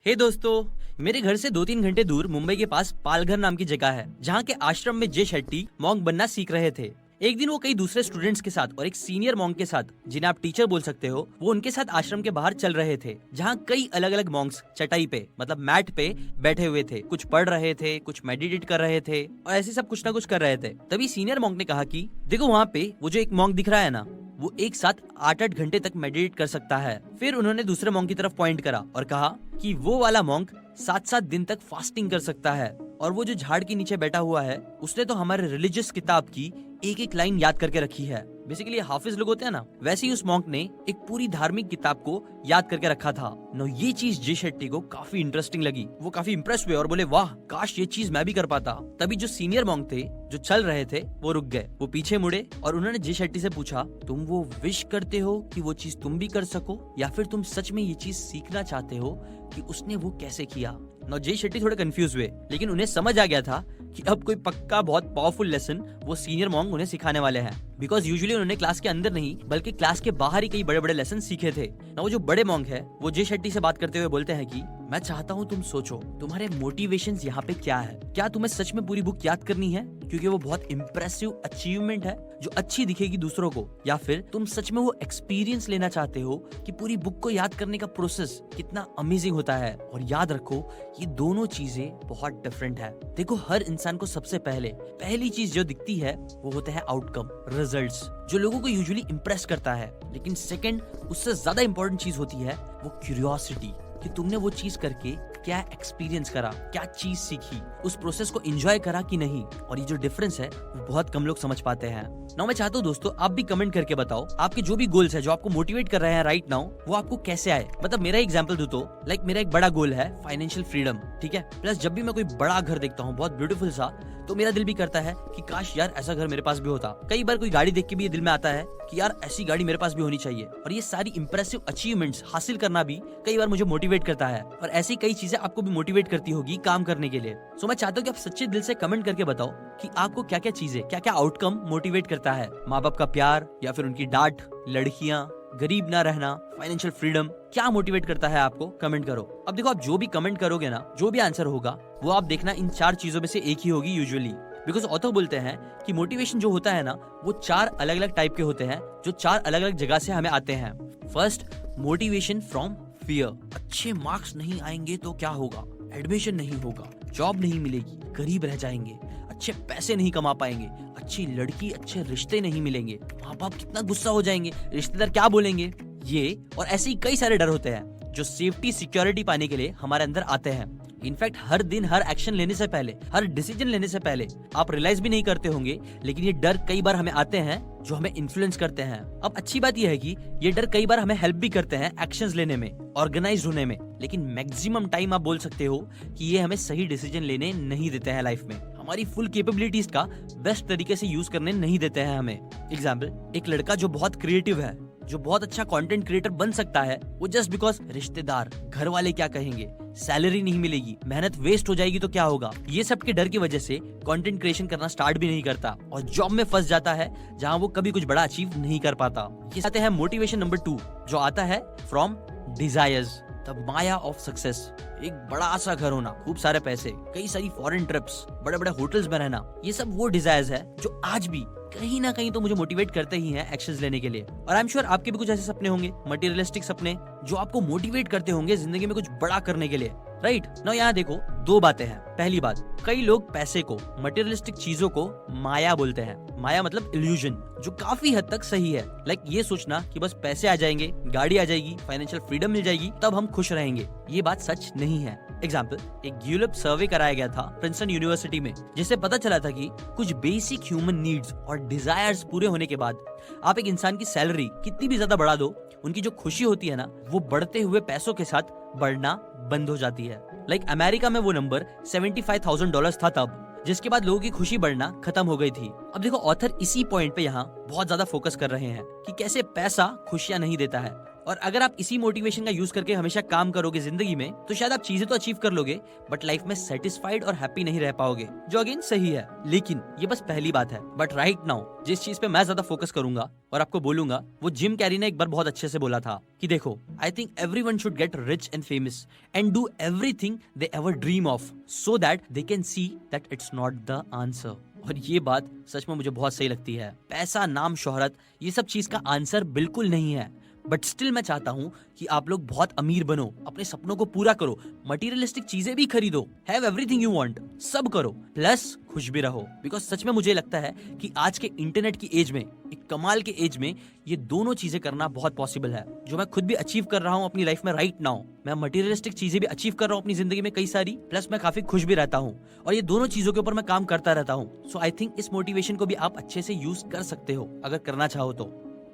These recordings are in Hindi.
हे दोस्तों, मेरे घर से 2-3 घंटे दूर मुंबई के पास पालघर नाम की जगह है, जहाँ के आश्रम में जे शेट्टी मॉन्क बनना सीख रहे थे। एक दिन वो कई दूसरे स्टूडेंट्स के साथ और एक सीनियर मॉन्क के साथ, जिन्हें आप टीचर बोल सकते हो, वो उनके साथ आश्रम के बाहर चल रहे थे, जहाँ कई अलग अलग मॉन्क्स चटाई पे मतलब मैट पे बैठे हुए थे। कुछ पढ़ रहे थे, कुछ मेडिटेट कर रहे थे और ऐसे सब कुछ ना कुछ कर रहे थे। तभी सीनियर मॉन्क ने कहा कि देखो वहाँ पे वो जो एक मॉन्क दिख रहा है ना, वो एक साथ 8-8 घंटे तक मेडिटेट कर सकता है। फिर उन्होंने दूसरे मॉन्क की तरफ पॉइंट करा और कहा कि वो वाला मॉन्क 7-7 दिन तक फास्टिंग कर सकता है, और वो जो झाड़ के नीचे बैठा हुआ है उसने तो हमारे रिलीजियस किताब की एक एक लाइन याद करके रखी है। बेसिकली हाफिज लोग होते हैं ना, वैसे ही उस मॉन्क ने एक पूरी धार्मिक किताब को याद करके रखा था। नो ये चीज जे शेट्टी को काफी इंटरेस्टिंग लगी। वो काफी इम्प्रेस हुए और बोले वाह, काश ये चीज मैं भी कर पाता। तभी जो सीनियर मॉन्क थे जो चल रहे थे वो रुक गए। वो पीछे मुड़े और उन्होंने जे शेट्टी से पूछा, तुम वो विश करते हो कि वो चीज तुम भी कर सको, या फिर तुम सच में ये चीज सीखना चाहते हो कि उसने वो कैसे किया? नो जे शेट्टी थोड़े कंफ्यूज हुए, लेकिन उन्हें समझ आ गया था कि अब कोई पक्का बहुत पावरफुल लेसन वो सीनियर मॉन्क उन्हें सिखाने वाले हैं। बिकॉज यूजुअली उन्होंने क्लास के अंदर नहीं बल्कि क्लास के बाहर ही कई बड़े बड़े लेसन सीखे थे ना। वो जो बड़े मॉन्क है वो जे शेट्टी से बात करते हुए बोलते हैं कि मैं चाहता हूँ तुम सोचो, तुम्हारे मोटिवेशंस यहाँ पे क्या है? क्या तुम्हें सच में पूरी बुक याद करनी है क्योंकि वो बहुत इम्प्रेसिव अचीवमेंट है जो अच्छी दिखेगी दूसरों को, या फिर तुम सच में वो एक्सपीरियंस लेना चाहते हो कि पूरी बुक को याद करने का प्रोसेस कितना अमेजिंग होता है? और याद रखो, ये दोनों चीजें बहुत डिफरेंट है। देखो, हर इंसान को सबसे पहली चीज जो दिखती है वो होता है आउटकम, रिजल्ट्स, जो लोगों को यूजुअली इम्प्रेस करता है। लेकिन सेकंड, उससे ज्यादा इंपॉर्टेंट चीज होती है वो क्यूरियोसिटी, कि तुमने वो चीज करके क्या एक्सपीरियंस करा, क्या चीज सीखी, उस प्रोसेस को एंजॉय करा कि नहीं। और ये जो डिफरेंस है वो बहुत कम लोग समझ पाते हैं। नाउ मैं चाहता हूँ दोस्तों, आप भी कमेंट करके बताओ आपके जो भी गोल्स है जो आपको मोटिवेट कर रहे हैं राइट नाउ, वो आपको कैसे आए। मतलब मेरा एग्जांपल दूं तो लाइक मेरा एक बड़ा गोल है फाइनेंशियल फ्रीडम, ठीक है। प्लस जब भी मैं कोई बड़ा घर देखता हूँ बहुत ब्यूटीफुल सा, तो मेरा दिल भी करता है कि काश यार ऐसा घर मेरे पास भी होता। कई बार कोई गाड़ी देख के भी ये दिल में आता है कि यार ऐसी गाड़ी मेरे पास भी होनी चाहिए। और ये सारी इंप्रेसिव अचीवमेंट्स हासिल करना भी कई बार मुझे मोटिवेट करता है, और ऐसी कई चीजें आपको भी मोटिवेट करती होगी काम करने के लिए। सो मैं चाहता हूँ कि आप सच्चे दिल से कमेंट करके बताओ कि आपको क्या क्या चीजें, क्या क्या आउटकम मोटिवेट करता है। माँ बाप का प्यार, या फिर उनकी डांट, लड़कियां, गरीब ना रहना, फाइनेंशियल फ्रीडम, क्या मोटिवेट करता है आपको? कमेंट करो। अब देखो, आप जो भी कमेंट करोगे ना, जो भी आंसर होगा वो आप देखना इन 4 चीजों में से एक ही होगी यूजुअली। बिकॉज ऑथर बोलते हैं कि मोटिवेशन जो होता है ना, वो 4 अलग अलग टाइप के होते हैं जो 4 अलग अलग जगह से हमें आते हैं। First, motivation from fear. अच्छे मार्क्स नहीं आएंगे तो क्या होगा? एडमिशन नहीं होगा, जॉब नहीं मिलेगी, गरीब रह जाएंगे, अच्छे पैसे नहीं कमा पाएंगे, अच्छी लड़की, अच्छे रिश्ते नहीं मिलेंगे, माँ बाप कितना गुस्सा हो जाएंगे, रिश्तेदार क्या बोलेंगे। ये और ऐसे ही कई सारे डर होते हैं जो सेफ्टी, सिक्योरिटी पाने के लिए हमारे अंदर आते हैं। इनफैक्ट हर दिन हर एक्शन लेने से पहले, हर डिसीजन लेने से पहले आप रियलाइज भी नहीं करते होंगे, लेकिन ये डर कई बार हमें आते हैं जो हमें इन्फ्लुएंस करते हैं। अब अच्छी बात यह है कि ये डर कई बार हमें हेल्प भी करते हैं एक्शंस लेने में, ऑर्गेनाइज्ड होने में, लेकिन मैक्सिमम टाइम आप बोल सकते हो कि ये हमें सही डिसीजन लेने नहीं देते हैं लाइफ में। हमारी फुल कैपेबिलिटीज का बेस्ट तरीके से यूज करने नहीं देते हैं हमें। एग्जाम्पल, एक लड़का जो बहुत क्रिएटिव है, जो बहुत अच्छा कंटेंट क्रिएटर बन सकता है, वो जस्ट बिकॉज रिश्तेदार, घर वाले क्या कहेंगे, सैलरी नहीं मिलेगी, मेहनत वेस्ट हो जाएगी तो क्या होगा, ये सब के डर की वजह से कंटेंट क्रिएशन करना स्टार्ट भी नहीं करता और जॉब में फंस जाता है जहां वो कभी कुछ बड़ा अचीव नहीं कर पाता। ये आते हैं मोटिवेशन नंबर 2, जो आता है from desires, the Maya of success. एक बड़ा सा घर होना, खूब सारे पैसे, कई सारी फॉरेन ट्रिप्स, बड़े बड़े होटल्स में रहना, ये सब वो डिजायर्स है जो आज भी कहीं ना कहीं तो मुझे मोटिवेट करते ही हैं एक्शंस लेने के लिए। और आई एम श्योर आपके भी कुछ ऐसे सपने होंगे, मटेरियलिस्टिक सपने, जो आपको मोटिवेट करते होंगे जिंदगी में कुछ बड़ा करने के लिए, राइट ना। यहाँ देखो, 2 बातें हैं। पहली बात, कई लोग पैसे को, मटेरियलिस्टिक चीजों को माया बोलते हैं। माया मतलब इल्यूजन, जो काफी हद तक सही है। लाइक ये सोचना कि बस पैसे आ जाएंगे, गाड़ी आ जाएगी, फाइनेंशियल फ्रीडम मिल जाएगी, तब हम खुश रहेंगे। ये बात सच नहीं है। एग्जाम्पल, एक ग्यूलप सर्वे कराया गया था प्रिंसटन यूनिवर्सिटी में, जिससे पता चला था कि कुछ बेसिक ह्यूमन नीड्स और डिजायर्स पूरे होने के बाद आप एक इंसान की सैलरी कितनी भी ज्यादा बढ़ा दो, उनकी जो खुशी होती है ना, वो बढ़ते हुए पैसों के साथ बढ़ना बंद हो जाती है। लाइक अमेरिका में वो नंबर $75,000 था तब, जिसके बाद लोगों की खुशी बढ़ना खत्म हो गई थी। अब देखो, ऑथर इसी पॉइंट पे यहाँ बहुत ज्यादा फोकस कर रहे हैं कि कैसे पैसा खुशियां नहीं देता है, और अगर आप इसी मोटिवेशन का यूज करके हमेशा काम करोगे जिंदगी में, तो शायद आप चीजें तो अचीव कर लोगे, बट लाइफ में सेटिस्फाइड और हैप्पी नहीं रह पाओगे, जो अगेन सही है। लेकिन ये बस पहली बात है। बट राइट नाउ जिस चीज पे मैं ज्यादा फोकस करूंगा और आपको बोलूंगा, वो जिम कैरी ने एक बार बहुत अच्छे से बोला था कि देखो, I think everyone should get rich and famous and do everything they ever dream of, so that they can see that it's not the answer. और ये बात सच में मुझे बहुत सही लगती है। पैसा, नाम, शोहरत, ये सब चीज का आंसर बिल्कुल नहीं है, बट स्टिल मैं चाहता हूँ कि आप लोग बहुत अमीर बनो, अपने सपनों को पूरा करो, मटेरियलिस्टिक चीजें भी खरीदो, हैव एवरीथिंग यू वांट, सब करो, प्लस खुश भी रहो। बिकॉज सच में मुझे लगता है कि आज के इंटरनेट की एज में, एक कमाल के एज में, ये दोनों चीजें करना बहुत पॉसिबल है, जो मैं खुद भी अचीव कर रहा हूँ अपनी लाइफ में राइट नाउ। मैं मटेरियलिस्टिक चीजें भी अचीव कर रहा हूँ अपनी जिंदगी में कई सारी, प्लस मैं काफी खुश भी रहता हूँ, और ये दोनों चीजों के ऊपर मैं काम करता रहता हूँ। सो आई थिंक इस मोटिवेशन को भी आप अच्छे से यूज कर सकते हो अगर करना चाहो तो।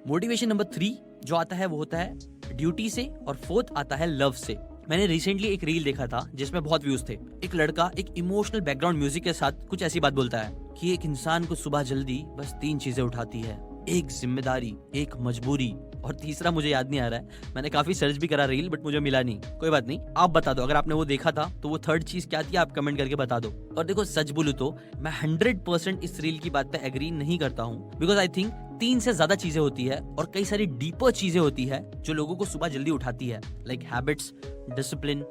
मोटिवेशन नंबर 3 जो आता है वो होता है ड्यूटी से, और 4th आता है लव से। मैंने रिसेंटली एक रील देखा था जिसमें बहुत व्यूज थे। एक लड़का एक इमोशनल बैकग्राउंड म्यूजिक के साथ कुछ ऐसी बात बोलता है कि एक इंसान को सुबह जल्दी बस 3 चीजें उठाती है, एक जिम्मेदारी, एक मजबूरी, और तीसरा मुझे याद नहीं आ रहा है। मैंने काफी सर्च भी करा रील, बट मुझे मिला नहीं। कोई बात नहीं, आप बता दो अगर आपने वो देखा था तो वो 3rd चीज क्या थी, आप कमेंट करके बता दो। और देखो, सच बोलूं तो मैं 100% इस रील की बात पे एग्री नहीं करता हूँ, बिकॉज आई थिंक 3 से ज्यादा चीजें होती है और कई सारी डीपर चीजें होती है जो लोगों को सुबह जल्दी उठाती है, like habits, discipline,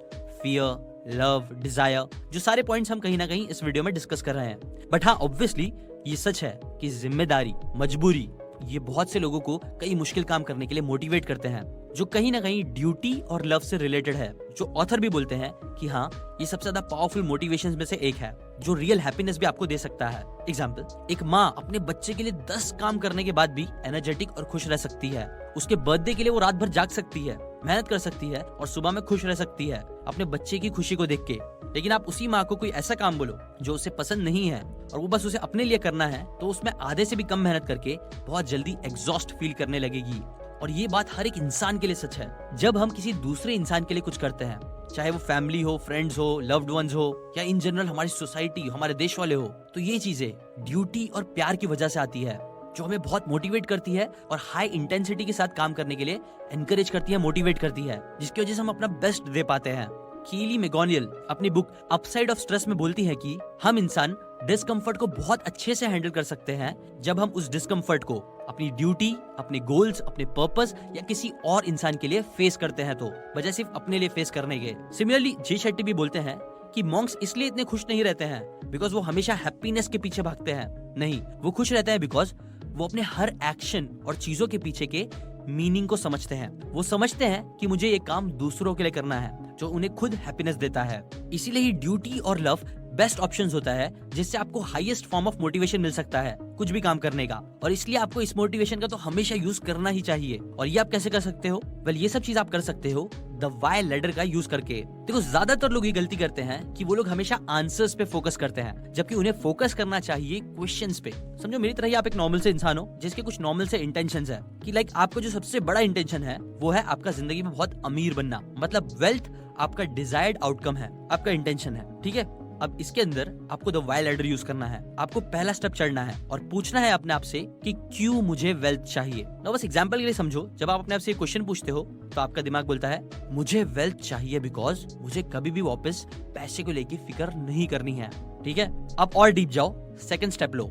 fear, love, desire, जो सारे पॉइंट्स हम कहीं ना कहीं इस वीडियो में डिस्कस कर रहे हैं। बट हाँ, ऑब्वियसली ये सच है कि जिम्मेदारी, मजबूरी, ये बहुत से लोगों को कई मुश्किल काम करने के लिए मोटिवेट करते हैं, जो कहीं ना कहीं ड्यूटी और लव से रिलेटेड है, जो ऑथर भी बोलते हैं कि हाँ, ये सबसे ज्यादा पावरफुल मोटिवेशंस में से एक है, जो रियल हैप्पीनेस भी आपको दे सकता है। एग्जाम्पल, एक माँ अपने बच्चे के लिए 10 काम करने के बाद भी एनर्जेटिक और खुश रह सकती है। उसके बर्थडे के लिए वो रात भर जाग सकती है, मेहनत कर सकती है, और सुबह में खुश रह सकती है अपने बच्चे की खुशी को देख के। लेकिन आप उसी माँ को कोई ऐसा काम बोलो जो उसे पसंद नहीं है और वो बस उसे अपने लिए करना है, तो उसमें आधे से भी कम मेहनत करके बहुत जल्दी एग्जॉस्ट फील करने लगेगी। और ये बात हर एक इंसान के लिए सच है। जब हम किसी दूसरे इंसान के लिए कुछ करते हैं, चाहे वो फैमिली हो, फ्रेंड्स हो, लव्ड वंस हो, या इन जनरल हमारी सोसाइटी, हमारे देश वाले हो, तो ये चीजें ड्यूटी और प्यार की वजह से आती है, जो हमें बहुत मोटिवेट करती है और हाई इंटेंसिटी के साथ काम करने के लिए एनकरेज करती है, मोटिवेट करती है, जिसकी वजह से हम अपना बेस्ट दे पाते हैं। कीली मैगोनियल अपनी बुक अपसाइड ऑफ स्ट्रेस में बोलती है कि हम इंसान डिस्कम्फर्ट को बहुत अच्छे से हैंडल कर सकते हैं जब हम उस डिस्कम्फर्ट को अपनी ड्यूटी, अपने गोल्स, अपने पर्पस या किसी और इंसान के लिए फेस करते हैं, तो बजाय सिर्फ अपने लिए फेस करने के। सिमिलरली जे शेट्टी भी बोलते हैं कि मॉन्क्स इसलिए इतने खुश नहीं रहते हैं बिकॉज वो हमेशा हैप्पीनेस के पीछे भागते हैं। नहीं, वो खुश रहते हैं बिकॉज वो अपने हर एक्शन और चीजों के पीछे के मीनिंग को समझते हैं। वो समझते हैं कि मुझे ये काम दूसरों के लिए करना है, जो उन्हें खुद हैप्पीनेस देता है। इसीलिए ही ड्यूटी और लव बेस्ट ऑप्शंस होता है, जिससे आपको हाईएस्ट फॉर्म ऑफ मोटिवेशन मिल सकता है कुछ भी काम करने का। और इसलिए आपको इस मोटिवेशन का तो हमेशा यूज करना ही चाहिए। और ये आप कैसे कर सकते हो? वेल, ये सब चीज आप कर सकते हो द वाई लैडर का यूज करके। देखो, ज्यादातर लोग ये गलती करते हैं कि वो लोग हमेशा आंसर्स पे फोकस करते हैं, जबकि उन्हें फोकस करना चाहिए क्वेश्चंस पे। समझो, मेरी तरह ही आप एक नॉर्मल से इंसान हो जिसके कुछ नॉर्मल से इंटेंशंस है कि लाइक आपका जो सबसे बड़ा इंटेंशन है वो है आपका जिंदगी में बहुत अमीर बनना, मतलब वेल्थ आपका डिजायर्ड आउटकम है, आपका इंटेंशन है, ठीक है। अब इसके अंदर आपको द वाई लैडर यूज करना है। आपको पहला स्टेप चढ़ना है और पूछना है अपने आप से कि क्यों मुझे वेल्थ चाहिए। ना बस एग्जांपल के लिए समझो, जब आप अपने आप से क्वेश्चन पूछते हो तो आपका दिमाग बोलता है मुझे वेल्थ चाहिए बिकॉज मुझे कभी भी वापस पैसे को लेके फिक्र नहीं करनी है, ठीक है। अब और डीप जाओ, सेकंड स्टेप लो,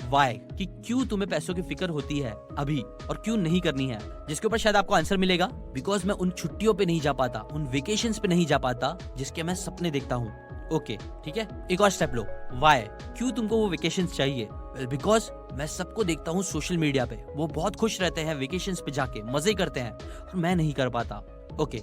वाई, कि क्यों तुम्हें पैसों की फिक्र होती है अभी और क्यों नहीं करनी है, जिसके ऊपर शायद आपको आंसर मिलेगा बिकॉज मैं उन छुट्टियों पे नहीं जा पाता, उन वेकेशंस पे नहीं जा पाता जिसके मैं सपने देखता हूँ। ओके, ठीक है। एक और स्टेप लो, वाई, क्यों तुमको वो वेकेशंस चाहिए? वेल, बिकॉज मैं सबको देखता हूँ सोशल मीडिया पे, वो बहुत खुश रहते हैं वेकेशंस पे जाके, मजे करते हैं, और मैं नहीं कर पाता। ओके,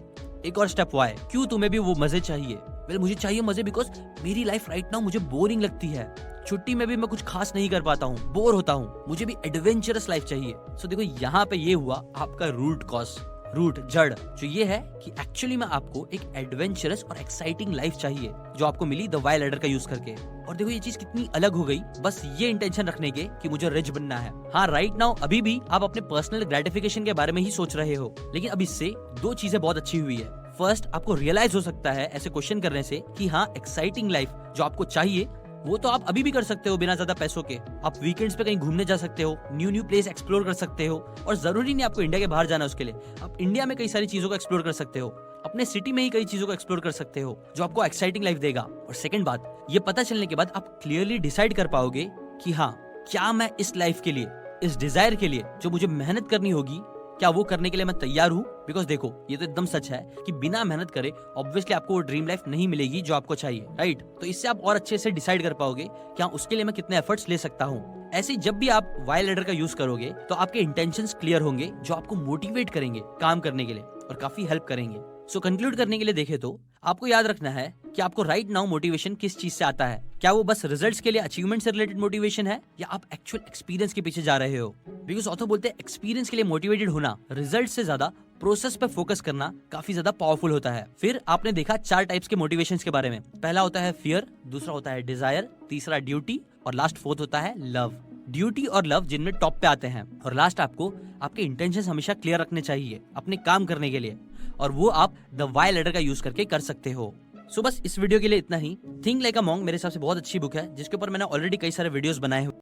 एक और स्टेप, वाई, क्यों तुम्हें भी वो मजे चाहिए? वेल, मुझे चाहिए मजे बिकॉज मेरी लाइफ राइट नाउ मुझे बोरिंग लगती है, छुट्टी में भी मैं कुछ खास नहीं कर पाता हूँ, बोर होता हूँ, मुझे भी एडवेंचरस लाइफ चाहिए। सो देखो, यहाँ पे ये हुआ आपका रूट कॉज, रूट, जड़, जो ये है कि एक्चुअली में आपको एक एडवेंचरस और एक्साइटिंग लाइफ चाहिए, जो आपको मिली द वाई लैडर का यूज करके। और देखो, ये चीज कितनी अलग हो गई बस ये इंटेंशन रखने के कि मुझे रिच बनना है। हाँ, राइट नाउ अभी भी आप अपने पर्सनल ग्रेटिफिकेशन के बारे में ही सोच रहे हो, लेकिन अब इससे 2 चीजें बहुत अच्छी हुई है। फर्स्ट, आपको रियलाइज हो सकता है ऐसे क्वेश्चन करने से कि हाँ, एक्साइटिंग लाइफ जो आपको चाहिए वो तो आप अभी भी कर सकते हो बिना ज्यादा पैसों के। आप वीकेंड्स पे कहीं घूमने जा सकते हो, न्यू प्लेस एक्सप्लोर कर सकते हो, और जरूरी नहीं आपको इंडिया के बाहर जाना उसके लिए। आप इंडिया में कई सारी चीजों को एक्सप्लोर कर सकते हो, अपने सिटी में ही कई चीजों को एक्सप्लोर कर सकते हो जो आपको एक्साइटिंग लाइफ देगा। और सेकंड बात, ये पता चलने के बाद आप क्लियरली डिसाइड कर पाओगे कि हाँ, क्या मैं इस लाइफ के लिए, इस डिजायर के लिए जो मुझे मेहनत करनी होगी, क्या वो करने के लिए मैं तैयार हूँ। बिकॉज देखो, ये तो एकदम सच है कि बिना मेहनत करे ऑब्वियसली आपको वो ड्रीम लाइफ नहीं मिलेगी जो आपको चाहिए, राइट। तो इससे आप और अच्छे से डिसाइड कर पाओगे कि हाँ, उसके लिए मैं कितने एफर्ट्स ले सकता हूँ। ऐसे जब भी आप वाई लैडर का यूज करोगे तो आपके इंटेंशंस क्लियर होंगे जो आपको मोटिवेट करेंगे काम करने के लिए और काफी हेल्प करेंगे। सो कंक्लूड करने के लिए देखे तो आपको याद रखना है कि आपको राइट नाउ मोटिवेशन किस चीज से आता है। क्या वो बस रिजल्ट्स के लिए, अचीवमेंट से रिलेटेड मोटिवेशन है, या आप एक्चुअल एक्सपीरियंस के पीछे जा रहे हो। बिकॉज ऑथर बोलते हैं एक्सपीरियंस के लिए मोटिवेटेड होना रिजल्ट से ज्यादा प्रोसेस पे फोकस करना काफी ज्यादा पावरफुल होता है। फिर आपने देखा 4 टाइप्स के मोटिवेशंस के बारे में। पहला होता है फियर, दूसरा होता है डिजायर, तीसरा ड्यूटी, और लास्ट फोर्थ होता है लव। ड्यूटी और लव जिनमें टॉप पे आते हैं, और लास्ट आपको आपके इंटेंशंस हमेशा क्लियर रखने चाहिए अपने काम करने के लिए, और वो आप द वाई लैडर का यूज करके कर सकते हो। सो बस इस वीडियो के लिए इतना ही। थिंक लाइक अ मॉन्क मेरे हिसाब से बहुत अच्छी बुक है जिसके ऊपर मैंने ऑलरेडी कई सारे वीडियोस बनाए हुए।